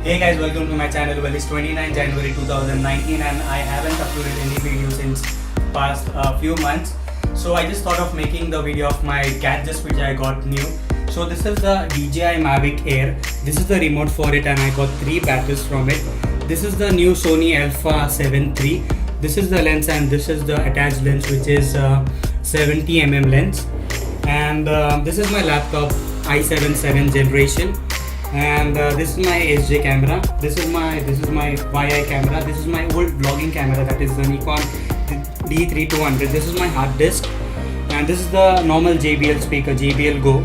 Hey guys, welcome to my channel. Well, it's 29 January 2019 and I haven't uploaded any video since past few months. So I just thought of making the video of my gadgets which I got new. So this is the DJI Mavic Air. This is the remote for it and I got 3 batteries from it. This is the new Sony Alpha 7 III. This is the lens and this is the attached lens which is 70mm lens. And this is my laptop i7 7th generation. And this is my SJ camera. This is my YI camera. This is my old vlogging camera, that is the Nikon D3200. This is my hard disk, and this is the normal JBL speaker, JBL Go.